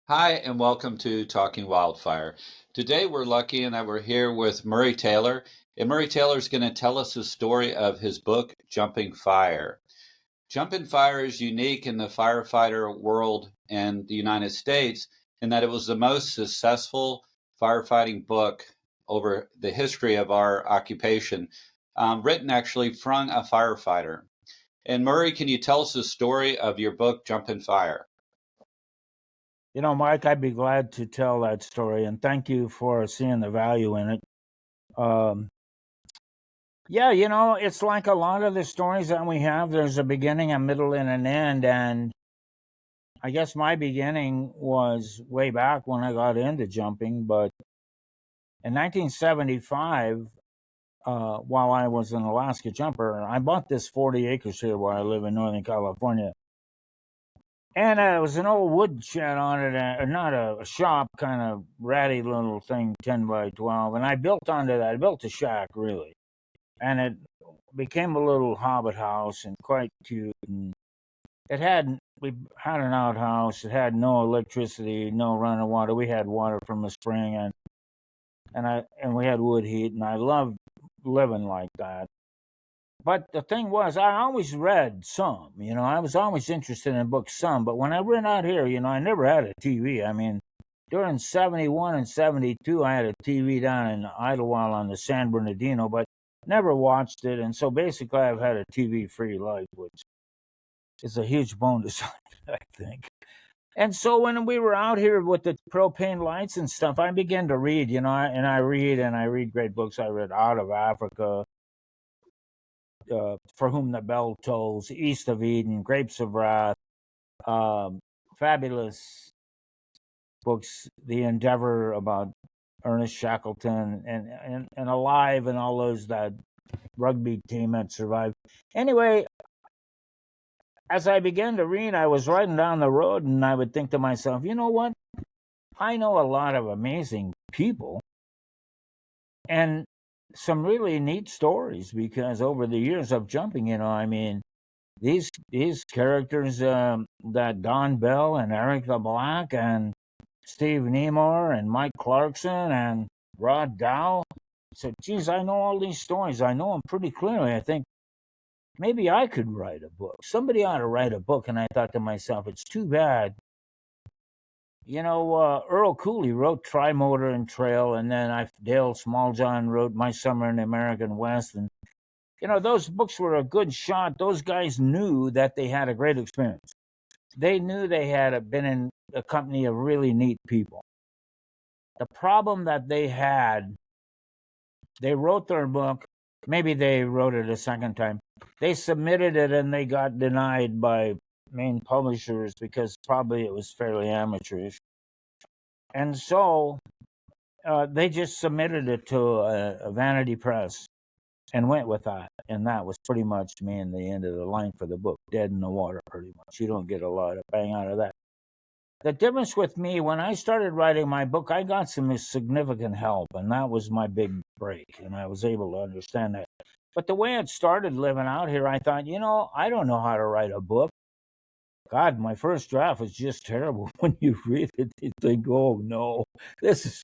Hi, and welcome to Talking Wildfire. Today we're lucky in that we're here with Murry Taylor, and Murry Taylor is going to tell us the story of his book, Jumping Fire. Jumping Fire is unique in the firefighter world in the United States in that it was the most successful firefighting book over the history of our occupation, written actually from a firefighter. And Murray, can you tell us the story of your book, Jumping Fire? Mike, I'd be glad to tell that story, and thank you for seeing the value in it. Um, yeah, it's like a lot of the stories that we have. There's a beginning, a middle, and an end. And I guess my beginning was way back when I got into jumping. But in 1975, while I was an Alaska jumper, I bought this 40 acres here where I live in Northern California. And it was an old wood shed on it, not a shop, kind of ratty little thing, 10 by 12. And I built onto that. I built a shack, really. And it became a little hobbit house and quite cute. And we had an outhouse. It had no electricity, no running water. We had water from a spring, and we had wood heat. And I loved living like that. But the thing was, I always read some. I was always interested in books, some. But when I went out here, I never had a TV. I mean, during 71 and 72, I had a TV down in Idlewild on the San Bernardino, but never watched it. And so basically, I've had a TV free life, which is a huge bonus, I think. And so when we were out here with the propane lights and stuff, I began to read, and I read great books. I read Out of Africa, For Whom the Bell Tolls, East of Eden, Grapes of Wrath, fabulous books, The Endeavor about Ernest Shackleton, and Alive, and all those, that rugby team that survived. Anyway, as I began to read, I was riding down the road and I would think to myself, you know what? I know a lot of amazing people and some really neat stories, because over the years of jumping, I mean, these characters, that Don Bell and Eric LeBlanc and Steve Nemore and Mike Clarkson and Rod Dow. So, geez, I know all these stories. I know them pretty clearly. I think maybe I could write a book. Somebody ought to write a book. And I thought to myself, it's too bad. Earl Cooley wrote Tri-Motor and Trail, and then Dale Smalljohn wrote My Summer in the American West. And, those books were a good shot. Those guys knew that they had a great experience. They knew they had been in a company of really neat people. The problem that they had, they wrote their book. Maybe they wrote it a second time. They submitted it and they got denied by main publishers because probably it was fairly amateurish. And so they just submitted it to a vanity press and went with that. And that was pretty much me and the end of the line for the book. Dead in the water, pretty much. You don't get a lot of bang out of that. The difference with me, when I started writing my book, I got some significant help, and that was my big break, and I was able to understand that. But the way it started living out here, I thought, I don't know how to write a book. God, my first draft was just terrible. When you read it, you think, oh no, this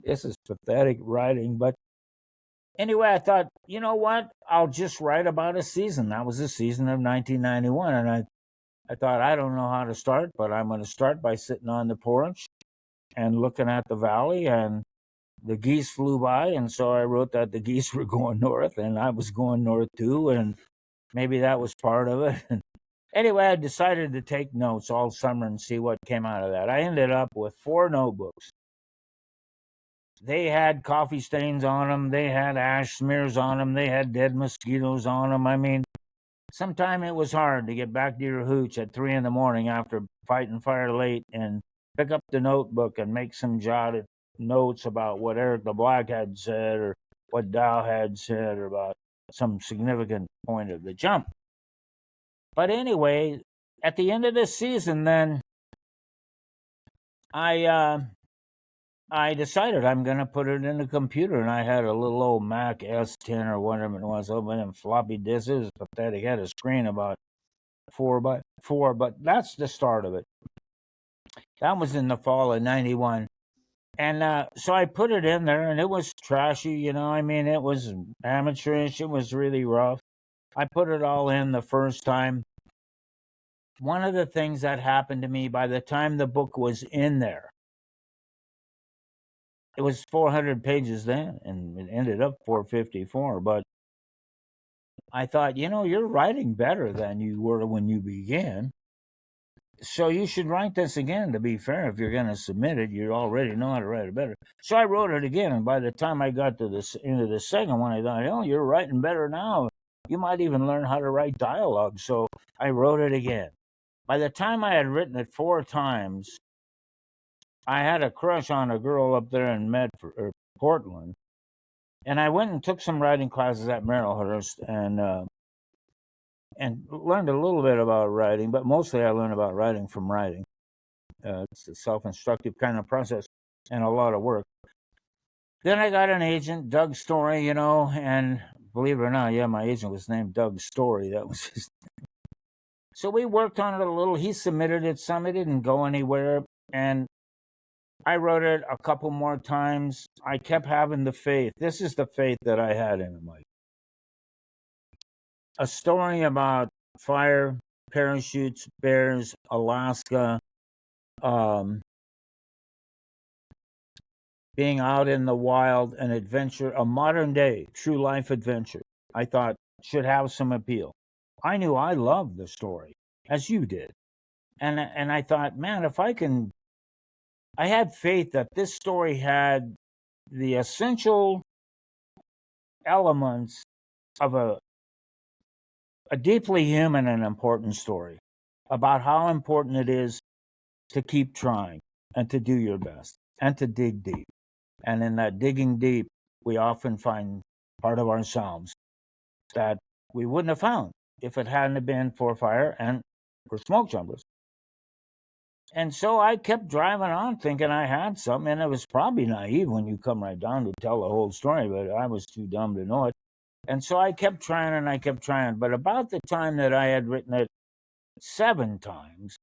is pathetic writing. But anyway, I thought, you know what? I'll just write about a season. That was the season of 1991, and I thought, I don't know how to start, but I'm going to start by sitting on the porch and looking at the valley, and the geese flew by. And so I wrote that the geese were going north and I was going north too. And maybe that was part of it. Anyway, I decided to take notes all summer and see what came out of that. I ended up with 4 notebooks. They had coffee stains on them. They had ash smears on them. They had dead mosquitoes on them. I mean, sometimes it was hard to get back to your hooch at 3 a.m. after fighting fire late and pick up the notebook and make some jotted notes about what Eric the Black had said or what Dow had said or about some significant point of the jump. But anyway, at the end of the season, then I decided I'm going to put it in the computer, and I had a little old Mac S10 or whatever it was, open in floppy disks. It was pathetic. It had a screen about 4 by 4, but that's the start of it. That was in the fall of '91. And so I put it in there, and it was trashy, you know. I mean, it was amateurish. It was really rough. I put it all in the first time. One of the things that happened to me by the time the book was in there, it was 400 pages then, and it ended up 454. But I thought, you know, you're writing better than you were when you began. So you should write this again, to be fair. If you're going to submit it, you already know how to write it better. So I wrote it again, and by the time I got to this into the second one, I thought, oh, you're writing better now. You might even learn how to write dialogue. So I wrote it again. By the time I had written it 4 times, I had a crush on a girl up there in Portland, and I went and took some writing classes at Merrillhurst, and learned a little bit about writing, but mostly I learned about writing from writing. It's a self-instructive kind of process and a lot of work. Then I got an agent, Doug Story, you know, and believe it or not, yeah, my agent was named Doug Story. That was his name. So we worked on it a little. He submitted it some. It didn't go anywhere. And I wrote it a couple more times. I kept having the faith. This is the faith that I had in it, Mike. A story about fire, parachutes, bears, Alaska, being out in the wild, an adventure, a modern day true life adventure, I thought should have some appeal. I knew I loved the story, as you did. And I thought, man, if I can, I had faith that this story had the essential elements of a deeply human and important story about how important it is to keep trying and to do your best and to dig deep. And in that digging deep, we often find part of ourselves that we wouldn't have found if it hadn't been for fire and for Smokejumpers. And so I kept driving on thinking I had something, and it was probably naive when you come right down to tell the whole story, but I was too dumb to know it. And so I kept trying and I kept trying. But about the time that I had written it 7 times,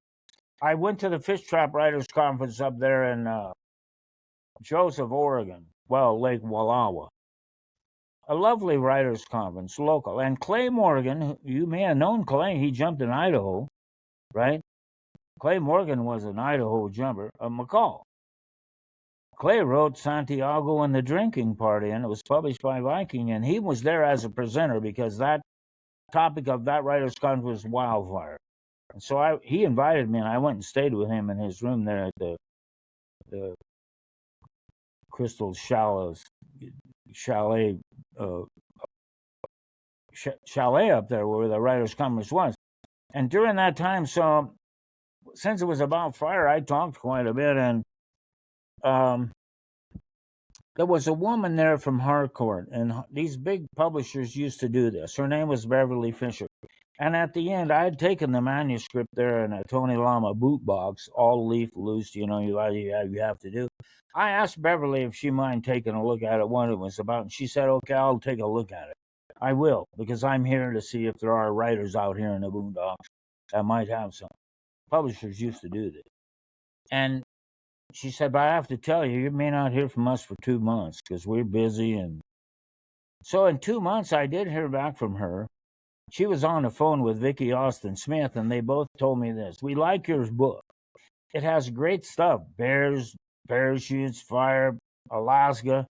I went to the Fish Trap Writers Conference up there in Joseph, Oregon, Lake Wallowa. A lovely writers' conference, local. And Clay Morgan, you may have known Clay, he jumped in Idaho, right? Clay Morgan was an Idaho jumper, a McCall. Clay wrote Santiago and the Drinking Party, and it was published by Viking, and he was there as a presenter because that topic of that writers' conference was wildfire. And so he invited me, and I went and stayed with him in his room there at the Crystal Chalet up there where the writers' conference was. And during that time, so since it was about fire, I talked quite a bit, and there was a woman there from Harcourt, and these big publishers used to do this. Her name was Beverly Fisher. And at the end, I had taken the manuscript there in a Tony Lama boot box, all leaf loose, you know, you have to do. I asked Beverly if she mind taking a look at it, what it was about, and she said, okay, I'll take a look at it. I will, because I'm here to see if there are writers out here in the boondocks that might have some. Publishers used to do this. And she said, but I have to tell you, you may not hear from us for 2 months because we're busy. And so in 2 months, I did hear back from her. She was on the phone with Vicki Austin Smith, and they both told me this. We like your book. It has great stuff, bears, parachutes, fire, Alaska,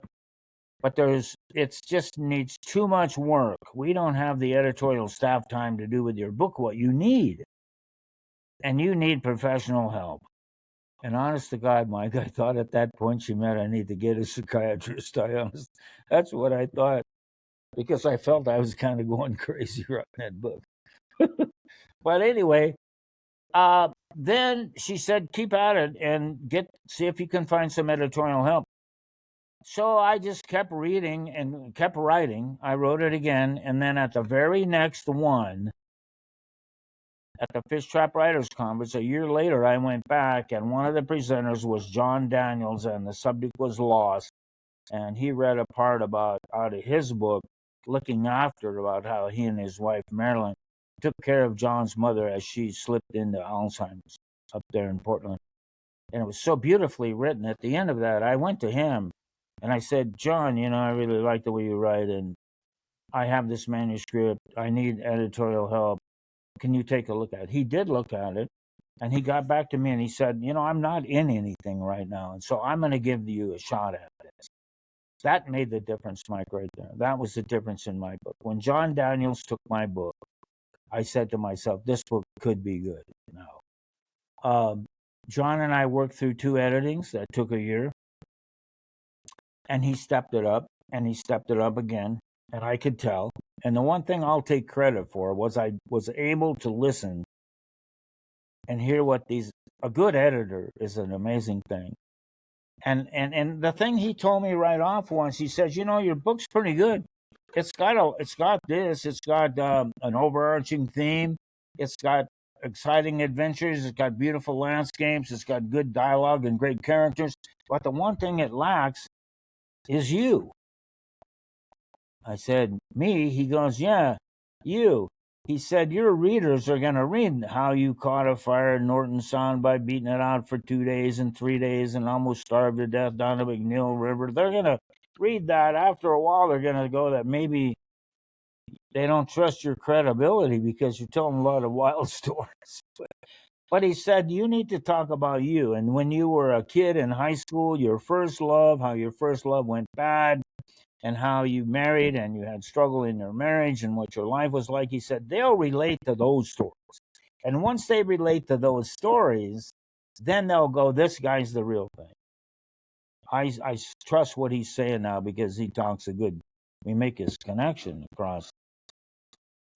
but it just needs too much work. We don't have the editorial staff time to do with your book what you need. And you need professional help. And honest to God, Mike, I thought at that point she meant I need to get a psychiatrist. That's what I thought, because I felt I was kind of going crazy writing that book. But anyway, then she said, keep at it and see if you can find some editorial help. So I just kept reading and kept writing. I wrote it again, and then at the very next one, at the Fish Trap Writers Conference, a year later, I went back, and one of the presenters was John Daniels, and the subject was loss. And he read a part out of his book, looking after about how he and his wife, Marilyn, took care of John's mother as she slipped into Alzheimer's up there in Portland. And it was so beautifully written. At the end of that, I went to him and I said, John, I really like the way you write, and I have this manuscript. I need editorial help. Can you take a look at it? He did look at it, and he got back to me and he said, I'm not in anything right now, and so I'm going to give you a shot at this. That made the difference, Mike, right there. That was the difference in my book. When John Daniels took my book, I said to myself, this book could be good now. John and I worked through 2 editings that took a year, and he stepped it up, and he stepped it up again, and I could tell. And the one thing I'll take credit for was I was able to listen and hear what a good editor is an amazing thing. And the thing he told me right off once, he says, your book's pretty good. It's got an overarching theme. It's got exciting adventures. It's got beautiful landscapes. It's got good dialogue and great characters. But the one thing it lacks is you. I said, me? He goes, yeah, you. He said, your readers are going to read how you caught a fire in Norton Sound by beating it out for 2 days and 3 days and almost starved to death down the McNeil River. They're going to read that. After a while, they're going to go that maybe they don't trust your credibility because you're telling a lot of wild stories. But he said, you need to talk about you. And when you were a kid in high school, your first love, how your first love went bad, and how you married and you had struggle in your marriage and what your life was like. He said, they'll relate to those stories. And once they relate to those stories, then they'll go, this guy's the real thing. I trust what he's saying now because he talks we make his connection across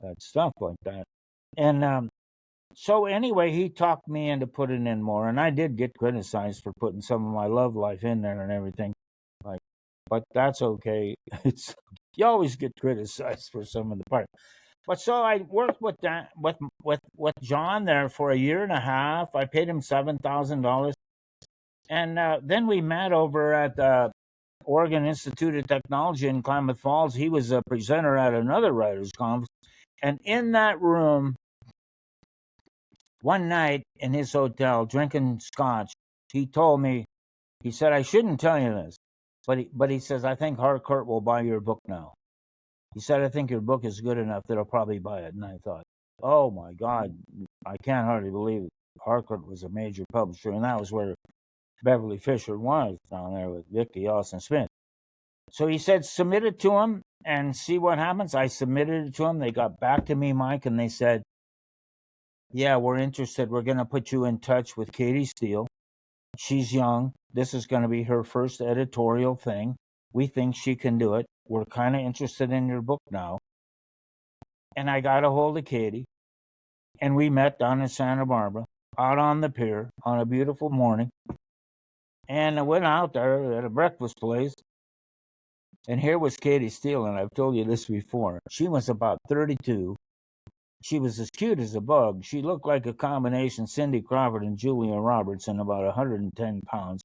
that stuff like that. And so anyway, he talked me into putting in more, and I did get criticized for putting some of my love life in there and everything. But that's okay. You always get criticized for some of the parts. But so I worked with John there for a year and a half. I paid him $7,000, and then we met over at the Oregon Institute of Technology in Klamath Falls. He was a presenter at another writers' conference, and in that room, one night in his hotel, drinking scotch, he told me, he said, I shouldn't tell you this. But he says, I think Harcourt will buy your book now. He said, I think your book is good enough that he'll probably buy it. And I thought, oh, my God, I can't hardly believe it. Harcourt was a major publisher, and that was where Beverly Fisher was, down there with Vicki Austin Smith. So he said, submit it to him and see what happens. I submitted it to him. They got back to me, Mike, and they said, yeah, we're interested. We're going to put you in touch with Katie Steele. She's young. This is going to be her first editorial thing. We think she can do it. We're kind of interested in your book now. And I got a hold of Katie, and we met down in Santa Barbara, out on the pier on a beautiful morning. And I went out there at a breakfast place, and here was Katie Steele, and I've told you this before. She was about 32. She was as cute as a bug. She looked like a combination Cindy Crawford and Julia Roberts, and about 110 pounds.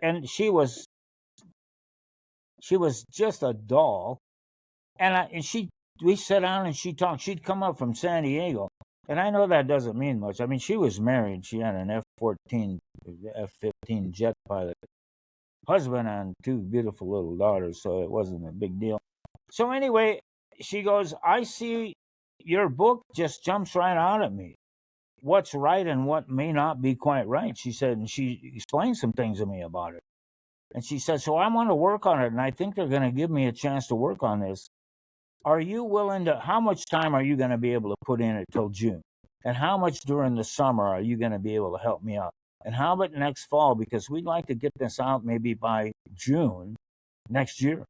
And she was just a doll. And we sat down and she talked. She'd come up from San Diego, and I know that doesn't mean much. I mean, she was married. She had an F-15 jet pilot husband and 2 beautiful little daughters, so it wasn't a big deal. So anyway, she goes, I see your book just jumps right out at me. What's right and what may not be quite right, she said, and she explained some things to me about it. And she said, so I want to work on it, and I think they're going to give me a chance to work on this. Are you willing to, how much time are you going to be able to put in it till June? And how much during the summer are you going to be able to help me out? And how about next fall? Because we'd like to get this out maybe by June next year.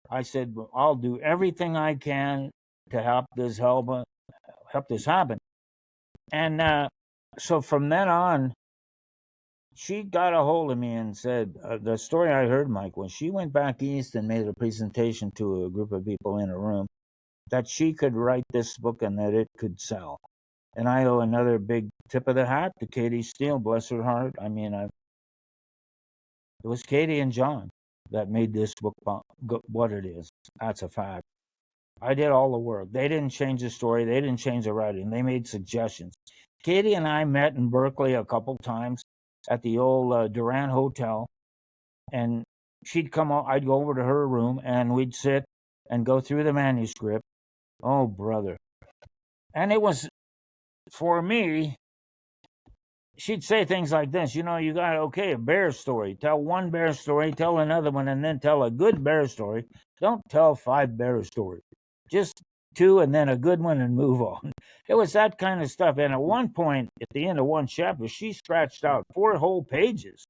I said, well, I'll do everything I can to help this happen. And so from then on, she got a hold of me and said, the story I heard, Mike, when she went back east and made a presentation to a group of people in a room, that she could write this book and that it could sell. And I owe another big tip of the hat to Katie Steele, bless her heart. I mean, it was Katie and John that made this book what it is. That's a fact. I did all the work. They didn't change the story. They didn't change the writing. They made suggestions. Katie and I met in Berkeley a couple times. at the old Durant Hotel, and she'd come out. I'd go over to her room, and we'd sit and go through the manuscript. Oh, brother! And it was, for me, she'd say things like this, you got, okay, a bear story. Tell one bear story, tell another one, and then tell a good bear story. Don't tell 5 bear stories. Just 2 and then a good one and move on. It was that kind of stuff. And at one point, at the end of one chapter, she scratched out 4 whole pages,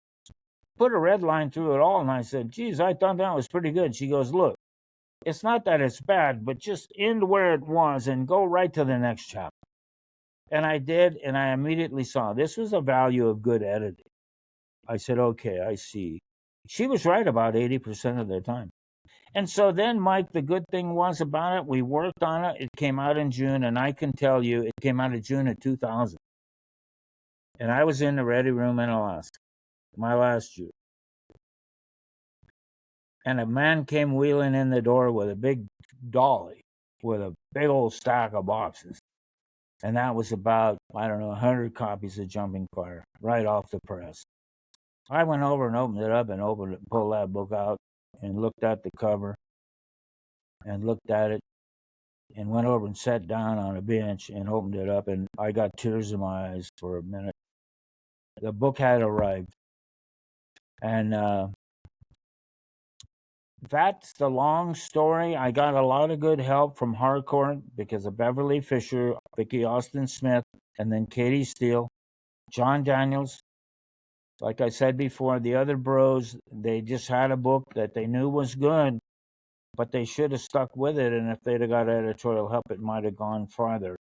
put a red line through it all. And I said, geez, I thought that was pretty good. She goes, look, it's not that it's bad, but just end where it was and go right to the next chapter. And I did, and I immediately saw this was the value of good editing. I said, okay, I see. She was right about 80% of the time. And so then, Mike, the good thing was about it, we worked on it. It came out in June, and I can tell you, it came out in June of 2000. And I was in the Ready Room in Alaska, my last year. And a man came wheeling in the door with a big dolly with a big old stack of boxes. And that was about, 100 copies of Jumping Fire, right off the press. I went over and opened it up and pulled that book out and looked at the cover and looked at it and went over and sat down on a bench and opened it up, and I got tears in my eyes for a minute. The book had arrived. And that's the long story. I got a lot of good help from Harcourt because of Beverly Fisher, Vicki Austin Smith, and then Katie Steele, John Daniels. Like I said before, the other bros, they just had a book that they knew was good, but they should have stuck with it. And if they'd have got editorial help, it might have gone farther.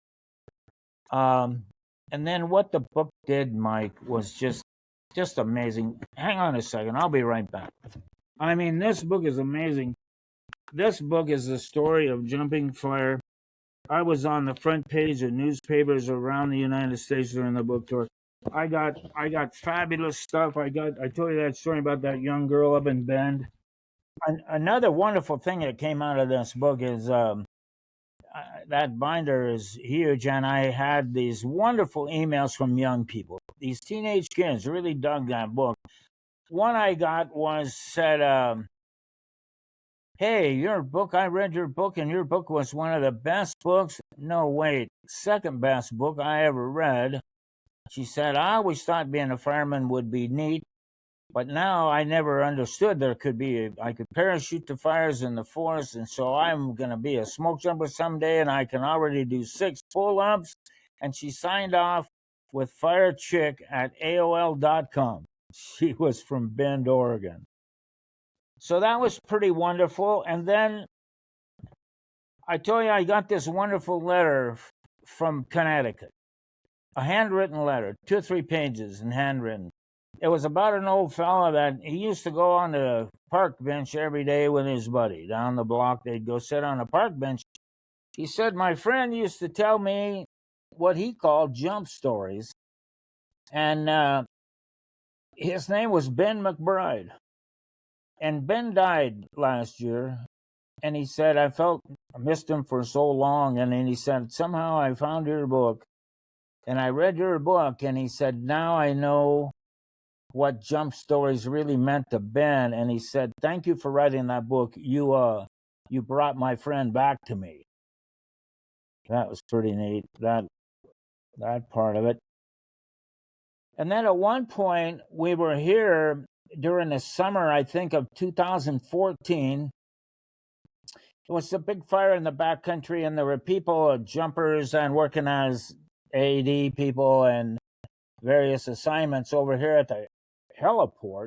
And then what the book did, Mike, was just amazing. Hang on a second. I'll be right back. I mean, this book is amazing. This book is the story of Jumping Fire. I was on the front page of newspapers around the United States during the book tour. I got fabulous stuff. I told you that story about that young girl up in Bend. Another wonderful thing that came out of this book is that binder is huge, and I had these wonderful emails from young people. These teenage kids really dug that book. One I got said, hey, your book, I read your book, and your book was one of the best books. No, wait, second best book I ever read. She said, I always thought being a fireman would be neat, but now I never understood I could parachute to fires in the forest, and so I'm going to be a smoke jumper someday, and I can already do 6 pull-ups. And she signed off with Fire Chick at AOL.com. She was from Bend, Oregon. So that was pretty wonderful. And then I told you I got this wonderful letter from Connecticut. A handwritten letter, 2 or 3 pages and handwritten. It was about an old fella that he used to go on the park bench every day with his buddy. Down the block, they'd go sit on a park bench. He said, my friend used to tell me what he called jump stories. And his name was Ben McBride. And Ben died last year. And he said, I missed him for so long. And then he said, somehow I found your book. And I read your book, and he said, now I know what jump stories really meant to Ben. And he said, thank you for writing that book. You brought my friend back to me. That was pretty neat, that part of it. And then at one point, we were here during the summer, I think, of 2014. It was a big fire in the backcountry, and there were people, jumpers, and working as AED people and various assignments over here at the heliport.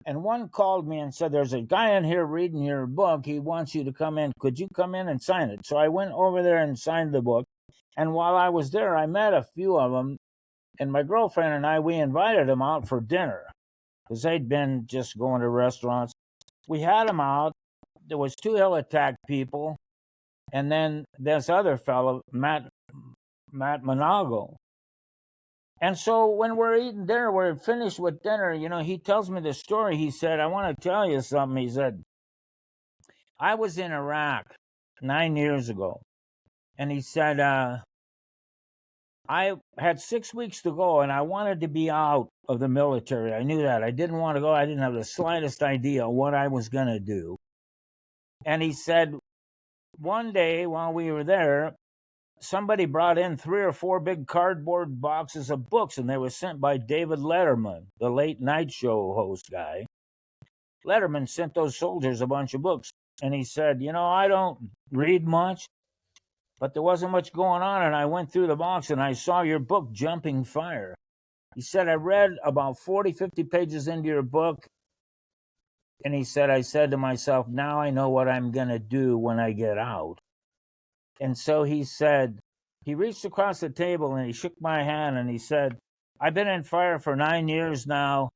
And one called me and said, there's a guy in here reading your book. He wants you to come in. Could you come in and sign it? So I went over there and signed the book. And while I was there, I met a few of them. And my girlfriend and I, we invited them out for dinner because they'd been just going to restaurants. We had them out. There was 2 Hill Attack people. And then this other fellow, Matt Monago. And so when we're eating dinner, we're finished with dinner, he tells me the story. He said, I want to tell you something. He said, I was in Iraq 9 years ago. And he said, I had 6 weeks to go, and I wanted to be out of the military. I knew that. I didn't want to go. I didn't have the slightest idea what I was going to do. And he said, one day while we were there, somebody brought in 3 or 4 big cardboard boxes of books, and they were sent by David Letterman, the late night show host guy. Letterman sent those soldiers a bunch of books. And he said, I don't read much, but there wasn't much going on, and I went through the box and I saw your book, Jumping Fire. He said, I read about 40, 50 pages into your book, and he said, I said to myself, now I know what I'm going to do when I get out. And so he said, he reached across the table and he shook my hand and he said, I've been in fire for 9 years now.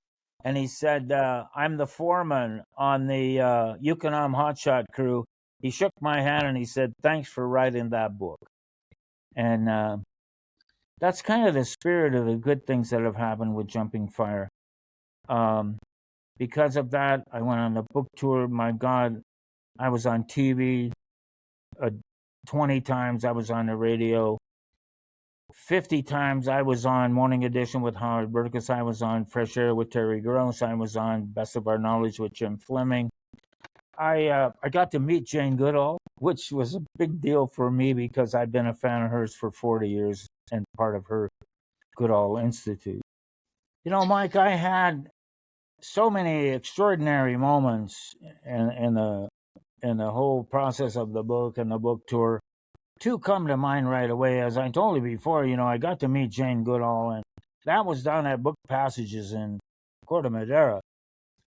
And he said, I'm the foreman on the Yukonam hotshot crew. He shook my hand and he said, thanks for writing that book. And that's kind of the spirit of the good things that have happened with Jumping Fire. Because of that, I went on the book tour. My God, I was on TV 20 times. I was on the radio 50 times. I was on Morning Edition with Howard Burkus. I was on Fresh Air with Terry Gross. I was on Best of Our Knowledge with Jim Fleming. I got to meet Jane Goodall, which was a big deal for me because I've been a fan of hers for 40 years and part of her Goodall Institute. Mike, I had so many extraordinary moments in the whole process of the book and the book tour. 2 come to mind right away. As I told you before, I got to meet Jane Goodall, and that was down at Book Passages in Corte Madera.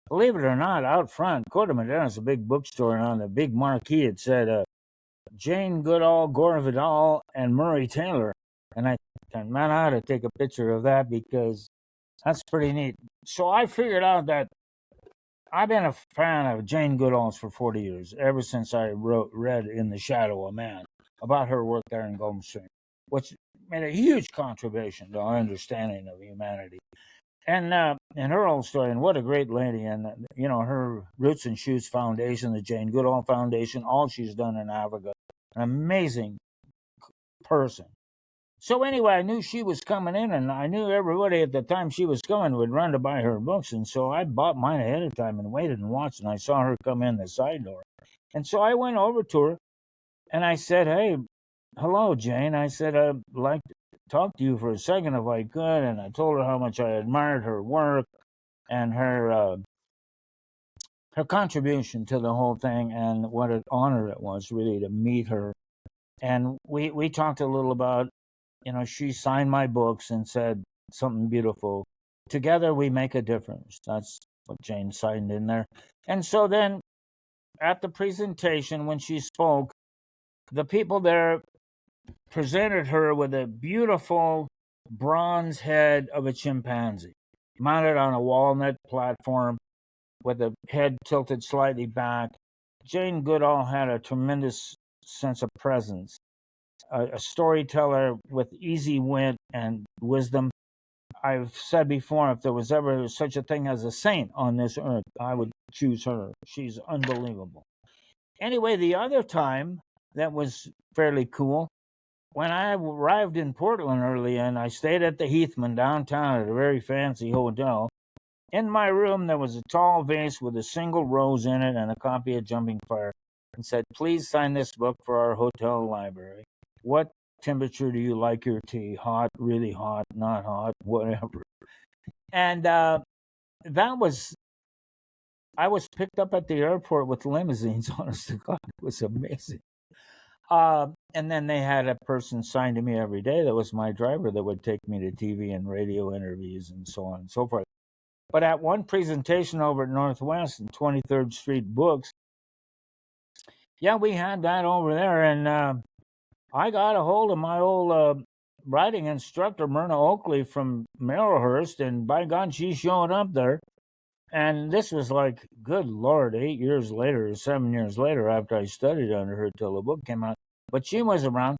Believe it or not, out front, Corte Madera is a big bookstore, and on the big marquee it said Jane Goodall, Gore Vidal, and Murry Taylor. And I thought, man, I ought to take a picture of that because that's pretty neat. So I figured out that I've been a fan of Jane Goodall's for 40 years, ever since I read In the Shadow of Man about her work there in Gulf Stream, which made a huge contribution to our understanding of humanity. And her old story, and what a great lady, and her Roots and Shoots Foundation, the Jane Goodall Foundation, all she's done in Africa, an amazing person. So anyway, I knew she was coming in, and I knew everybody at the time she was coming would run to buy her books, and so I bought mine ahead of time and waited and watched, and I saw her come in the side door. And so I went over to her, and I said, hey, hello, Jane. I said, I'd like to talk to you for a second if I could, and I told her how much I admired her work and her contribution to the whole thing, and what an honor it was really to meet her. And we talked a little about, she signed my books and said something beautiful. Together we make a difference. That's what Jane signed in there. And so then at the presentation, when she spoke, the people there presented her with a beautiful bronze head of a chimpanzee mounted on a walnut platform with the head tilted slightly back. Jane Goodall had a tremendous sense of presence, a storyteller with easy wit and wisdom. I've said before, if there was ever such a thing as a saint on this earth, I would choose her. She's unbelievable. Anyway, the other time that was fairly cool, when I arrived in Portland early, and I stayed at the Heathman downtown at a very fancy hotel. In my room, there was a tall vase with a single rose in it and a copy of Jumping Fire, and said, please sign this book for our hotel library. What temperature do you like your tea? Hot, really hot, not hot, whatever. And I was picked up at the airport with limousines, honest to God. It was amazing. And then they had a person signed to me every day. That was my driver that would take me to TV and radio interviews and so on and so forth. But at one presentation over at Northwest and 23rd Street Books, we had that over there. And I got a hold of my old writing instructor, Myrna Oakley from Marylhurst, and by God, she showed up there. And this was like, good Lord, 8 years later, 7 years later, after I studied under her till the book came out. But she was around.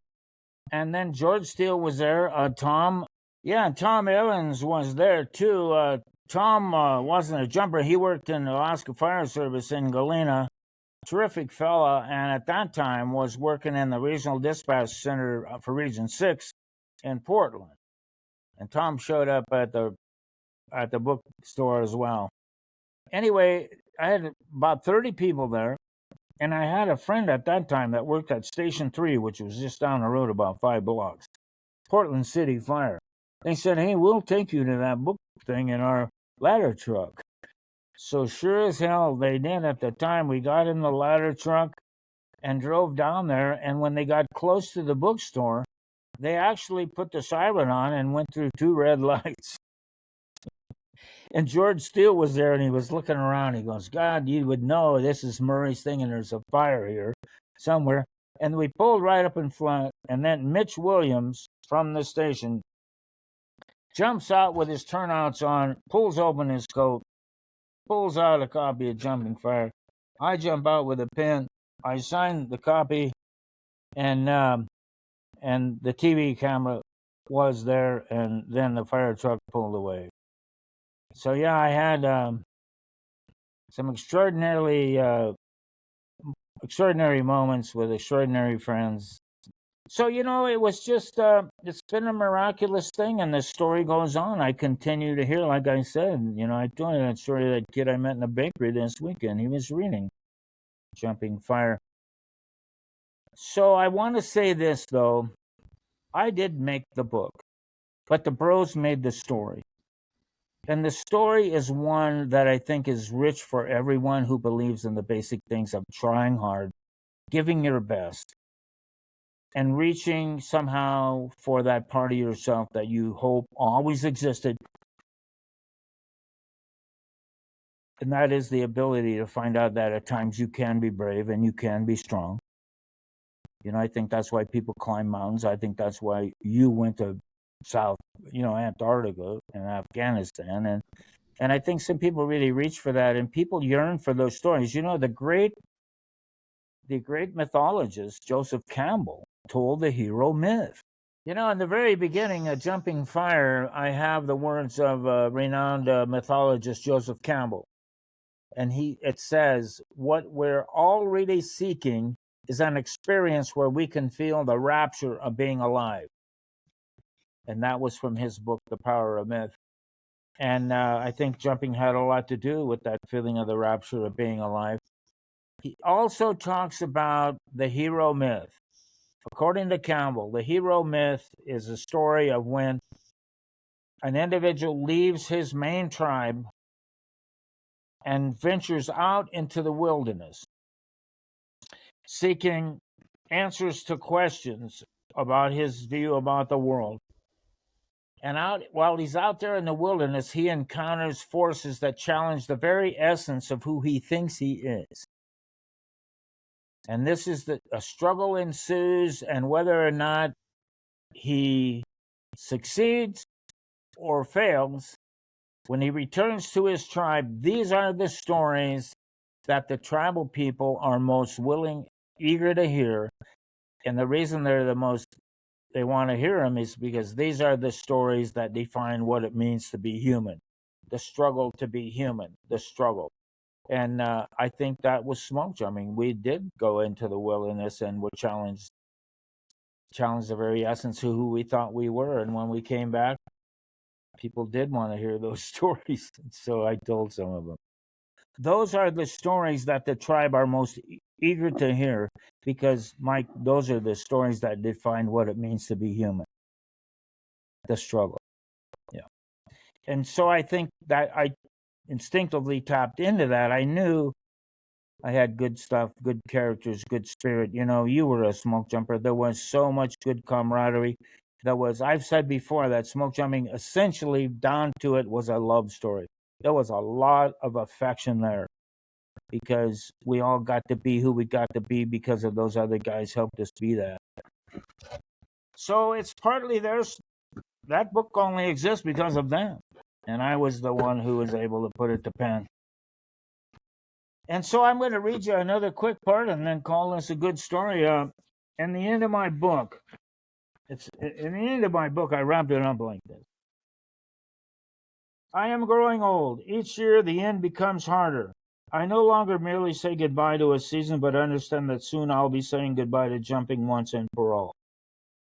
And then George Steele was there. Tom Evans was there too. Tom wasn't a jumper. He worked in the Alaska Fire Service in Galena. Terrific fella. And at that time was working in the Regional Dispatch Center for Region 6 in Portland, and Tom showed up at the bookstore as well. Anyway, I had about 30 people there, and I had a friend at that time that worked at Station 3, which was just down the road about 5 blocks, Portland City Fire. They said, hey, we'll take you to that book thing in our ladder truck. So sure as hell they did. At the time, we got in the ladder truck and drove down there, and when they got close to the bookstore, they actually put the siren on and went through 2 red lights. And George Steele was there, and he was looking around. He goes, God, you would know this is Murray's thing, and there's a fire here somewhere. And we pulled right up in front, and then Mitch Williams from the station jumps out with his turnouts on, pulls open his coat, pulls out a copy of Jumping Fire. I jump out with a pen. I sign the copy, and the TV camera was there, and then the fire truck pulled away. So yeah, I had some extraordinary moments with extraordinary friends. So it was just it's been a miraculous thing, and the story goes on. I continue to hear, like I said, I told you that story of that kid I met in a bakery this weekend. He was reading Jumping Fire. So I want to say this though, I did make the book, but the bros made the story. And the story is one that I think is rich for everyone who believes in the basic things of trying hard, giving your best, and reaching somehow for that part of yourself that you hope always existed. And that is the ability to find out that at times you can be brave and you can be strong. I think that's why people climb mountains. I think that's why you went to South, Antarctica and Afghanistan. And I think some people really reach for that, and people yearn for those stories. The great mythologist Joseph Campbell told the hero myth. In the very beginning of Jumping Fire, I have the words of renowned mythologist Joseph Campbell. And it says, what we're all really seeking is an experience where we can feel the rapture of being alive. And that was from his book, The Power of Myth. And I think jumping had a lot to do with that feeling of the rapture of being alive. He also talks about the hero myth. According to Campbell, the hero myth is a story of when an individual leaves his main tribe and ventures out into the wilderness, seeking answers to questions about his view about the world. And while he's out there in the wilderness, he encounters forces that challenge the very essence of who he thinks he is. And this is a struggle ensues, and whether or not he succeeds or fails, when he returns to his tribe, these are the stories that the tribal people are most eager to hear. And the reason they want to hear them is because these are the stories that define what it means to be human, the struggle to be human, the struggle. And I think that was smoke jumping. We did go into the wilderness and were challenged the very essence of who we thought we were. And when we came back, people did want to hear those stories. So I told some of them. Those are the stories that the tribe are most eager to hear because, Mike, those are the stories that define what it means to be human. The struggle. Yeah. And so I think that I instinctively tapped into that. I knew I had good stuff, good characters, good spirit. You were a smoke jumper. There was so much good camaraderie. I've said before that smoke jumping essentially down to it was a love story. There was a lot of affection there because we all got to be who we got to be because of those other guys helped us be that. So it's partly that book only exists because of them. And I was the one who was able to put it to pen. And so I'm going to read you another quick part and then call this a good story. In the end of my book, I wrapped it up like this. I am growing old. Each year, the end becomes harder. I no longer merely say goodbye to a season, but understand that soon I'll be saying goodbye to jumping once and for all.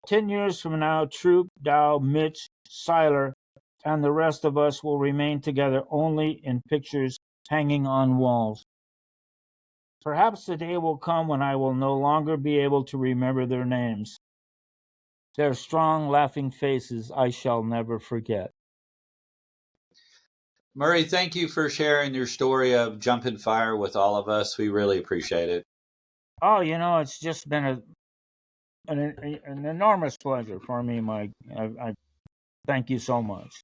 10 years from now, Troop, Dow, Mitch, Seiler, and the rest of us will remain together only in pictures hanging on walls. Perhaps the day will come when I will no longer be able to remember their names. Their strong, laughing faces I shall never forget. Murry, thank you for sharing your story of jumping fire with all of us. We really appreciate it. Oh, it's just been an enormous pleasure for me, Mike. I thank you so much.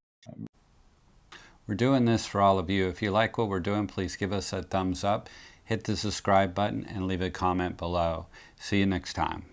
We're doing this for all of you. If you like what we're doing, please give us a thumbs up, hit the subscribe button, and leave a comment below. See you next time.